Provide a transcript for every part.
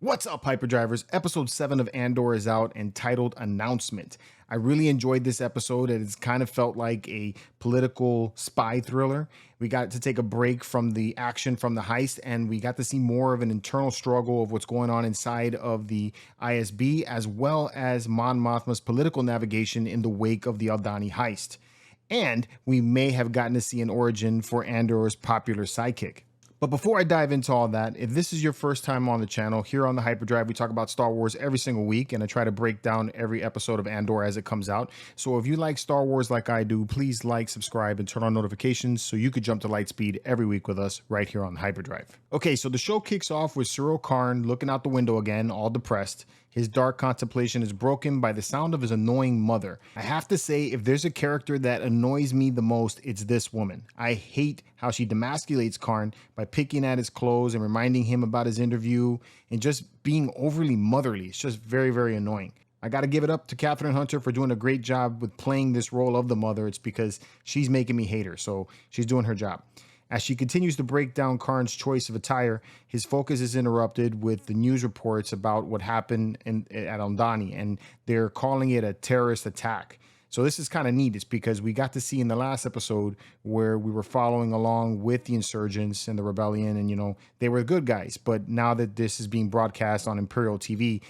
What's up, Hyperdrivers? Episode 7 of Andor is out, entitled Announcement. I really enjoyed this episode. It's kind of felt like a political spy thriller. We got to take a break from the action from the heist, and we got to see more of an internal struggle of what's going on inside of the ISB, as well as Mon Mothma's political navigation in the wake of the Aldhani heist. And we may have gotten to see an origin for Andor's popular sidekick. But before I dive into all that, if this is your first time on the channel, here on the Hyperdrive, we talk about Star Wars every single week, and I try to break down every episode of Andor as it comes out. So if you like Star Wars like I do, please like, subscribe, and turn on notifications so you could jump to light speed every week with us right here on the Hyperdrive. Okay, so the show kicks off with Cyril Karn looking out the window again, all depressed. His dark contemplation is broken by the sound of his annoying mother. I have to say, if there's a character that annoys me the most, it's this woman. I hate how she demasculates Karn by picking at his clothes and reminding him about his interview and just being overly motherly. It's just very, very annoying. I got to give it up to Catherine Hunter for doing a great job with playing this role of the mother. It's because she's making me hate her, so she's doing her job. As she continues to break down Karn's choice of attire, his focus is interrupted with the news reports about what happened at Aldhani, and they're calling it a terrorist attack. So this is kind of neat. It's because we got to see in the last episode where we were following along with the insurgents and the rebellion, and, you know, they were good guys. But now that this is being broadcast on Imperial TV,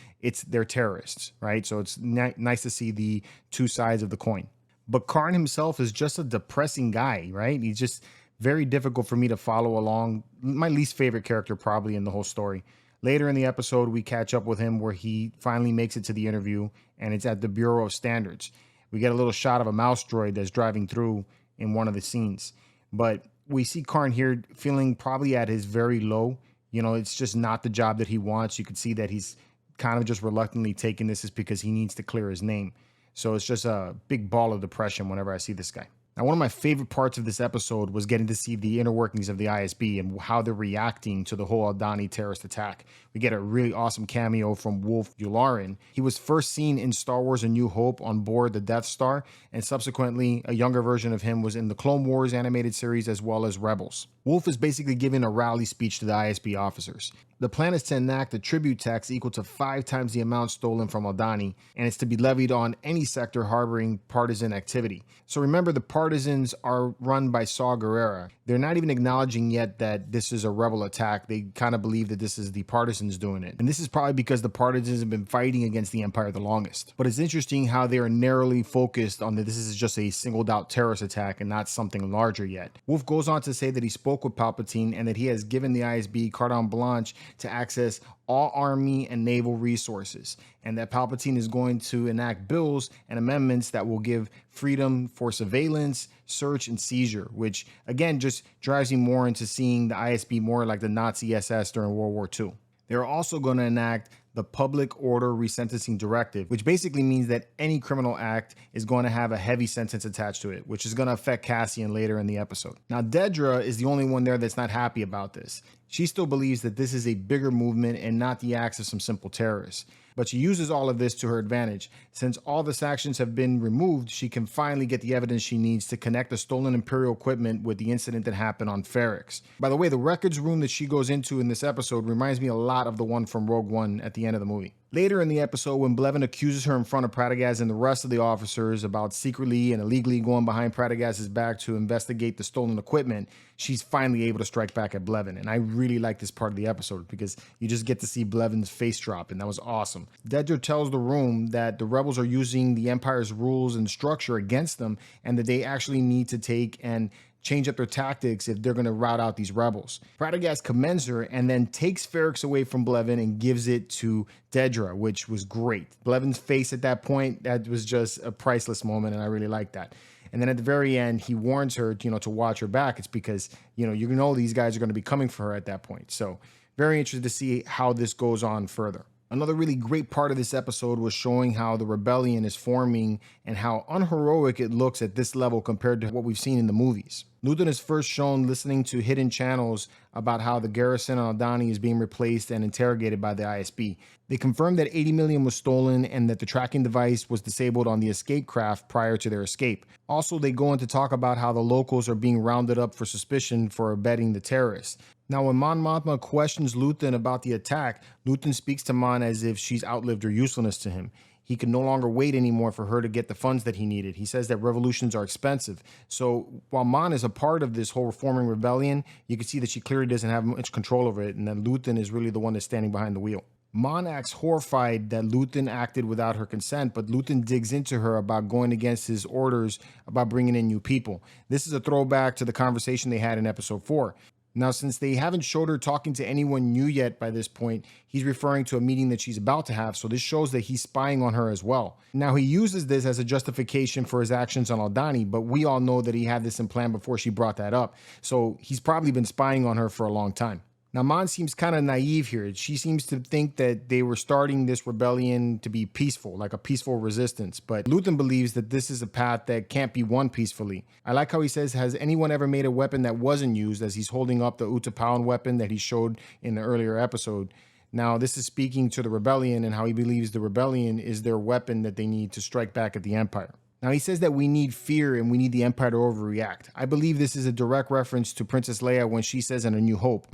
they're terrorists, right? So it's nice to see the two sides of the coin. But Karn himself is just a depressing guy, right? He's just very difficult for me to follow along. My least favorite character probably in the whole story. Later in the episode, we catch up with him where he finally makes it to the interview, and it's at the Bureau of Standards. We get a little shot of a mouse droid that's driving through in one of the scenes. But we see Karn here feeling probably at his very low. You know, it's just not the job that he wants. You can see that he's kind of just reluctantly taking this is because he needs to clear his name. So it's just a big ball of depression whenever I see this guy. Now, one of my favorite parts of this episode was getting to see the inner workings of the ISB and how they're reacting to the whole Aldhani terrorist attack. We get a really awesome cameo from Wolf Yularen. He was first seen in Star Wars A New Hope on board the Death Star, and subsequently a younger version of him was in the Clone Wars animated series as well as Rebels. Wolf is basically giving a rally speech to the ISB officers. The plan is to enact a tribute tax equal to 5 times the amount stolen from Aldhani, and it's to be levied on any sector harboring partisan activity. So remember, the partisans are run by Saw Gerrera. They're not even acknowledging yet that this is a rebel attack. They kind of believe that this is the partisans doing it. And this is probably because the partisans have been fighting against the Empire the longest. But it's interesting how they are narrowly focused on that this is just a singled out terrorist attack and not something larger yet. Wolf goes on to say that he spoke with Palpatine and that he has given the ISB carte blanche to access all army and naval resources, and that Palpatine is going to enact bills and amendments that will give freedom for surveillance, search, and seizure, which again just drives me more into seeing the ISB more like the Nazi SS during World War II. They're also going to enact the Public Order Resentencing Directive, which basically means that any criminal act is going to have a heavy sentence attached to it, which is going to affect Cassian later in the episode. Now, Dedra is the only one there that's not happy about this. She still believes that this is a bigger movement and not the acts of some simple terrorists. But she uses all of this to her advantage. Since all the sanctions have been removed, she can finally get the evidence she needs to connect the stolen Imperial equipment with the incident that happened on Ferrix. By the way, the records room that she goes into in this episode reminds me a lot of the one from Rogue One at the end of the movie. Later in the episode, when Blevin accuses her in front of Pradagaz and the rest of the officers about secretly and illegally going behind Pradagaz's back to investigate the stolen equipment, she's finally able to strike back at Blevin. And I really like this part of the episode because you just get to see Blevin's face drop, and that was awesome. Dedra tells the room that the rebels are using the Empire's rules and structure against them, and that they actually need to take and change up their tactics if they're going to rout out these rebels. Pradagaz commends her and then takes Ferrix away from Blevin and gives it to Dedra, which was great. Blevin's face at that point, that was just a priceless moment, and I really like that. And then at the very end, he warns her, to watch her back. It's because, you know these guys are going to be coming for her at that point. So very interested to see how this goes on further. Another really great part of this episode was showing how the rebellion is forming and how unheroic it looks at this level compared to what we've seen in the movies. Newton is first shown listening to hidden channels about how the garrison on Aldhani is being replaced and interrogated by the ISB. They confirmed that 80 million was stolen and that the tracking device was disabled on the escape craft prior to their escape. Also, they go on to talk about how the locals are being rounded up for suspicion for abetting the terrorists. Now, when Mon Mothma questions Luthen about the attack, Luthen speaks to Mon as if she's outlived her usefulness to him. He could no longer wait anymore for her to get the funds that he needed. He says that revolutions are expensive. So while Mon is a part of this whole reforming rebellion, you can see that she clearly doesn't have much control over it, and that Luthen is really the one that's standing behind the wheel. Mon acts horrified that Luthen acted without her consent, but Luthen digs into her about going against his orders about bringing in new people. This is a throwback to the conversation they had in episode 4. Now, since they haven't showed her talking to anyone new yet by this point, he's referring to a meeting that she's about to have, so this shows that he's spying on her as well. Now, he uses this as a justification for his actions on Aldhani, but we all know that he had this in plan before she brought that up, so he's probably been spying on her for a long time. Now, Mon seems kind of naive here. She seems to think that they were starting this rebellion to be peaceful, like a peaceful resistance. But Luthen believes that this is a path that can't be won peacefully. I like how he says, has anyone ever made a weapon that wasn't used, as he's holding up the Utapawan weapon that he showed in the earlier episode. Now, this is speaking to the rebellion and how he believes the rebellion is their weapon that they need to strike back at the Empire. Now, he says that we need fear and we need the Empire to overreact. I believe this is a direct reference to Princess Leia when she says in A New Hope,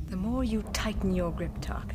"The more you tighten your grip, Tarkin,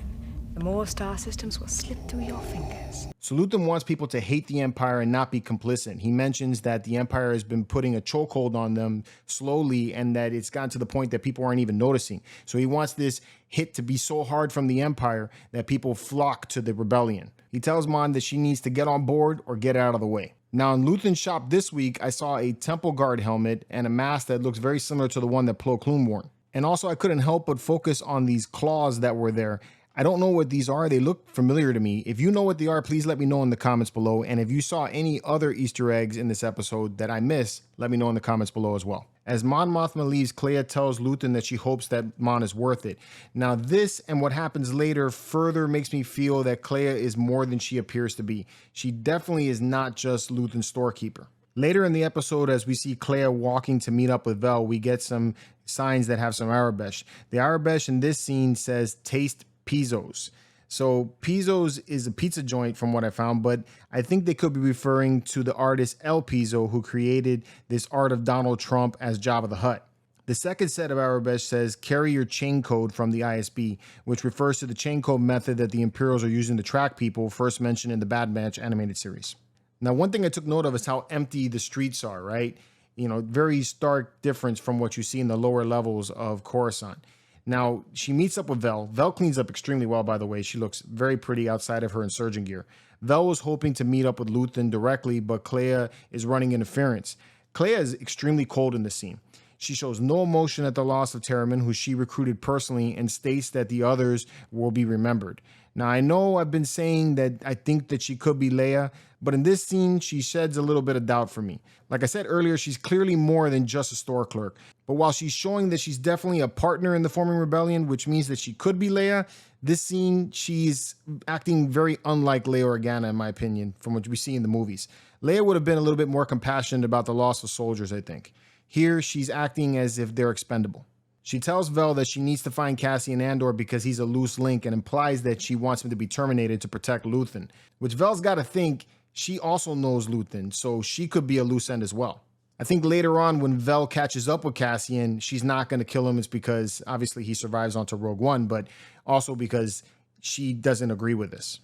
the more star systems will slip through your fingers." So Luthen wants people to hate the Empire and not be complicit. He mentions that the Empire has been putting a chokehold on them slowly and that it's gotten to the point that people aren't even noticing. So he wants this hit to be so hard from the Empire that people flock to the rebellion. He tells Mon that she needs to get on board or get out of the way. Now, in Luthen's shop this week, I saw a Temple Guard helmet and a mask that looks very similar to the one that Plo Koon wore. And also, I couldn't help but focus on these claws that were there. I don't know what these are. They look familiar to me. If you know what they are, please let me know in the comments below. And if you saw any other Easter eggs in this episode that I missed, let me know in the comments below as well. As Mon Mothma leaves, Kleya tells Luthen that she hopes that Mon is worth it. Now, this and what happens later further makes me feel that Kleya is more than she appears to be. She definitely is not just Luthen's storekeeper. Later in the episode, as we see Kleya walking to meet up with Vel, we get some signs that have some Arabesh. The Arabesh in this scene says, "Taste Pizzo's." So Pizzo's is a pizza joint from what I found, but I think they could be referring to the artist El Pizzo, who created this art of Donald Trump as Jabba the Hutt. The second set of Arabesh says, "Carry your chain code from the ISB," which refers to the chain code method that the Imperials are using to track people, first mentioned in the Bad Batch animated series. Now, one thing I took note of is how empty the streets are, right? You know, very stark difference from what you see in the lower levels of Coruscant. Now, she meets up with Vel. Vel cleans up extremely well, by the way. She looks very pretty outside of her insurgent gear. Vel was hoping to meet up with Luthen directly, but Kleya is running interference. Kleya is extremely cold in this scene. She shows no emotion at the loss of Terramin, who she recruited personally, and states that the others will be remembered. Now, I know I've been saying that I think that she could be Leia, but in this scene, she sheds a little bit of doubt for me. Like I said earlier, she's clearly more than just a store clerk. But while she's showing that she's definitely a partner in the forming rebellion, which means that she could be Leia, this scene, she's acting very unlike Leia Organa, in my opinion, from what we see in the movies. Leia would have been a little bit more compassionate about the loss of soldiers, I think. Here, she's acting as if they're expendable. She tells Vel that she needs to find Cassian Andor because he's a loose link, and implies that she wants him to be terminated to protect Luthen, which Vel's got to think she also knows Luthen, so she could be a loose end as well. I think later on when Vel catches up with Cassian, she's not going to kill him. It's because obviously he survives onto Rogue One, but also because she doesn't agree with this.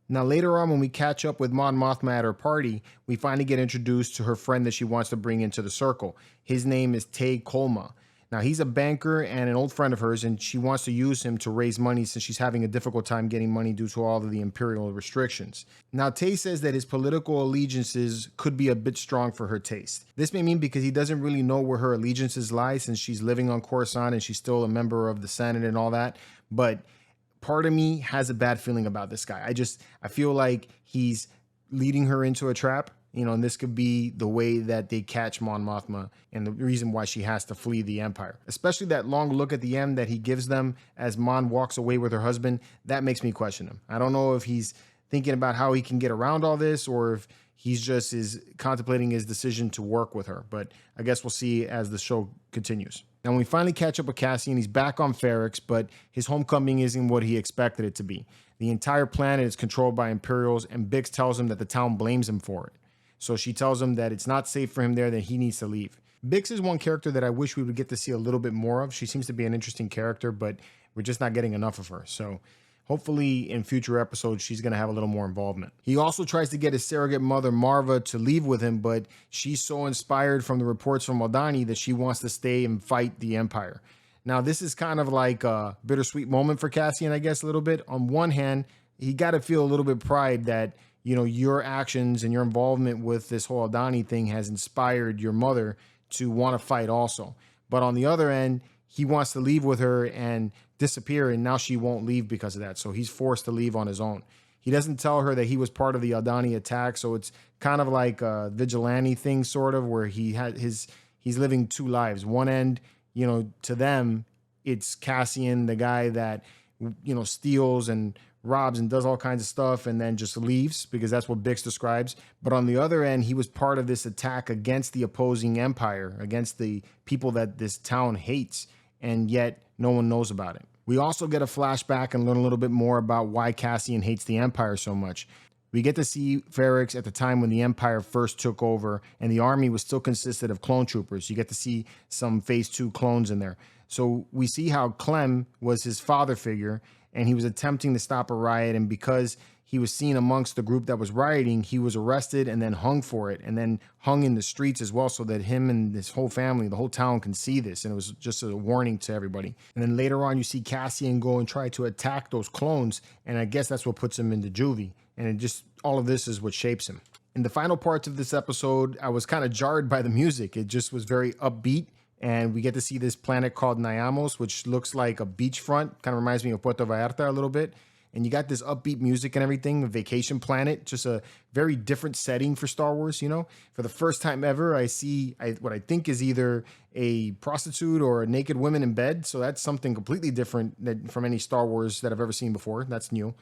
Now, later on, when we catch up with Mon Mothma at her party, we finally get introduced to her friend that she wants to bring into the circle. His name is Tay Kolma. Now, he's a banker and an old friend of hers, and she wants to use him to raise money since she's having a difficult time getting money due to all of the imperial restrictions. Now, Tay says that his political allegiances could be a bit strong for her taste. This may mean because he doesn't really know where her allegiances lie since she's living on Coruscant and she's still a member of the Senate and all that, but part of me has a bad feeling about this guy. I feel like he's leading her into a trap. You know, and this could be the way that they catch Mon Mothma and the reason why she has to flee the Empire. Especially that long look at the end that he gives them as Mon walks away with her husband. That makes me question him. I don't know if he's thinking about how he can get around all this or if he's just is contemplating his decision to work with her. But I guess we'll see as the show continues. Now, when we finally catch up with Cassian, he's back on Ferrix, but his homecoming isn't what he expected it to be. The entire planet is controlled by Imperials, and Bix tells him that the town blames him for it. So she tells him that it's not safe for him there, that he needs to leave. Bix is one character that I wish we would get to see a little bit more of. She seems to be an interesting character, but we're just not getting enough of her. So hopefully in future episodes, she's going to have a little more involvement. He also tries to get his surrogate mother, Marva, to leave with him, but she's so inspired from the reports from Aldhani that she wants to stay and fight the Empire. Now, this is kind of like a bittersweet moment for Cassian, I guess, a little bit. On one hand, he got to feel a little bit of pride that, you know, your actions and your involvement with this whole Aldhani thing has inspired your mother to want to fight also. But on the other end, he wants to leave with her and disappear, and now she won't leave because of that. So he's forced to leave on his own. He doesn't tell her that he was part of the Aldhani attack, so it's kind of like a vigilante thing, sort of, where he's living two lives. One end, you know, to them, it's Cassian, the guy that, you know, steals and robs and does all kinds of stuff and then just leaves, because that's what Bix describes. But on the other end, he was part of this attack against the opposing empire, against the people that this town hates, and yet no one knows about it. We also get a flashback and learn a little bit more about why Cassian hates the Empire so much. We get to see Ferrix at the time when the Empire first took over and the army was still consisted of clone troopers. You get to see some Phase 2 clones in there. So we see how Clem was his father figure, and he was attempting to stop a riot, and because he was seen amongst the group that was rioting, he was arrested and then hung for it, and then hung in the streets as well, so that him and his whole family, the whole town, can see this, and it was just a warning to everybody. And then later on, you see Cassian go and try to attack those clones, and I guess that's what puts him into juvie, and it just, all of this is what shapes him. In the final parts of this episode, I was kind of jarred by the music. It just was very upbeat. And we get to see this planet called Nyamos, which looks like a beachfront. Kind of reminds me of Puerto Vallarta a little bit. And you got this upbeat music and everything, a vacation planet, just a very different setting for Star Wars, you know? For the first time ever, I see what I think is either a prostitute or a naked woman in bed. So that's something completely different from any Star Wars that I've ever seen before. That's new.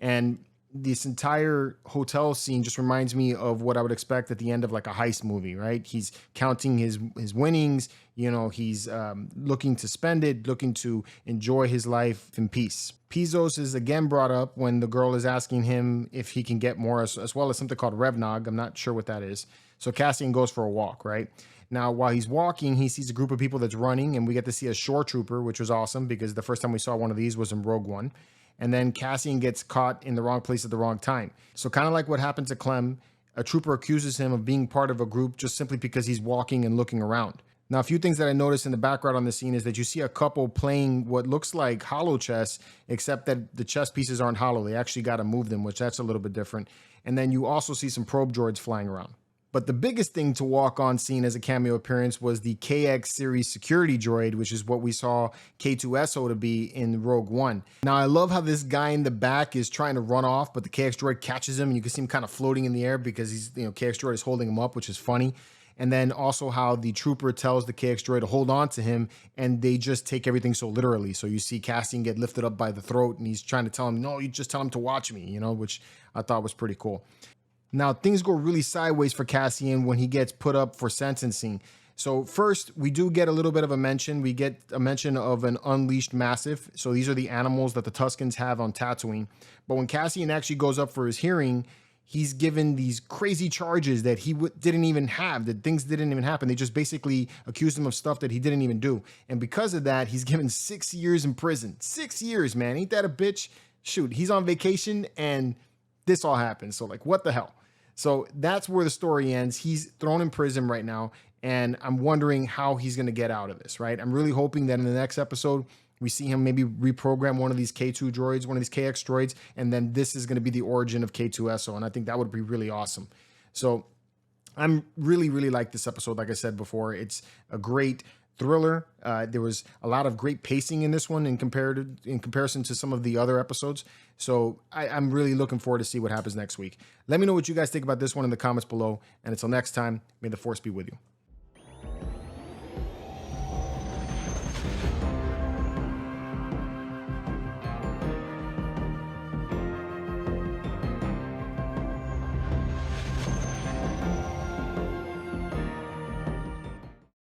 And this entire hotel scene just reminds me of what I would expect at the end of like a heist movie, right? He's counting his winnings, you know, he's looking to spend it, looking to enjoy his life in peace. Pizos is again brought up when the girl is asking him if he can get more, as well as something called Revnog. I'm not sure what that is. So Cassian goes for a walk, right? Now, while he's walking, he sees a group of people that's running, and we get to see a shore trooper, which was awesome because the first time we saw one of these was in Rogue One. And then Cassian gets caught in the wrong place at the wrong time. So kind of like what happened to Clem, a trooper accuses him of being part of a group just simply because he's walking and looking around. Now, a few things that I noticed in the background on the scene is that you see a couple playing what looks like hollow chess, except that the chess pieces aren't hollow. They actually got to move them, which that's a little bit different. And then you also see some probe droids flying around. But the biggest thing to walk on scene as a cameo appearance was the KX series security droid, which is what we saw K2SO to be in Rogue One. Now, I love how this guy in the back is trying to run off, but the KX droid catches him, and you can see him kind of floating in the air because KX droid is holding him up, which is funny. And then also how the trooper tells the KX droid to hold on to him, and they just take everything so literally. So you see Cassian get lifted up by the throat, and he's trying to tell him, no, you just tell him to watch me, which I thought was pretty cool. Now, things go really sideways for Cassian when he gets put up for sentencing. So first, we do get a little bit of a mention. We get a mention of an unleashed massive. So these are the animals that the Tuskens have on Tatooine. But when Cassian actually goes up for his hearing, he's given these crazy charges that he didn't even have, that things didn't even happen. They just basically accused him of stuff that he didn't even do. And because of that, he's given 6 years in prison. 6 years, man. Ain't that a bitch? Shoot, he's on vacation and this all happens. So like, what the hell? So that's where the story ends. He's thrown in prison right now, and I'm wondering how he's going to get out of this, right? I'm really hoping that in the next episode, we see him maybe reprogram one of these K2 droids, one of these KX droids, and then this is going to be the origin of K2SO, and I think that would be really awesome. So I'm really, really like this episode. Like I said before, it's a great thriller. There was a lot of great pacing in this one in comparison to some of the other episodes. So I'm really looking forward to see what happens next week. Let me know what you guys think about this one in the comments below. And until next time, may the Force be with you.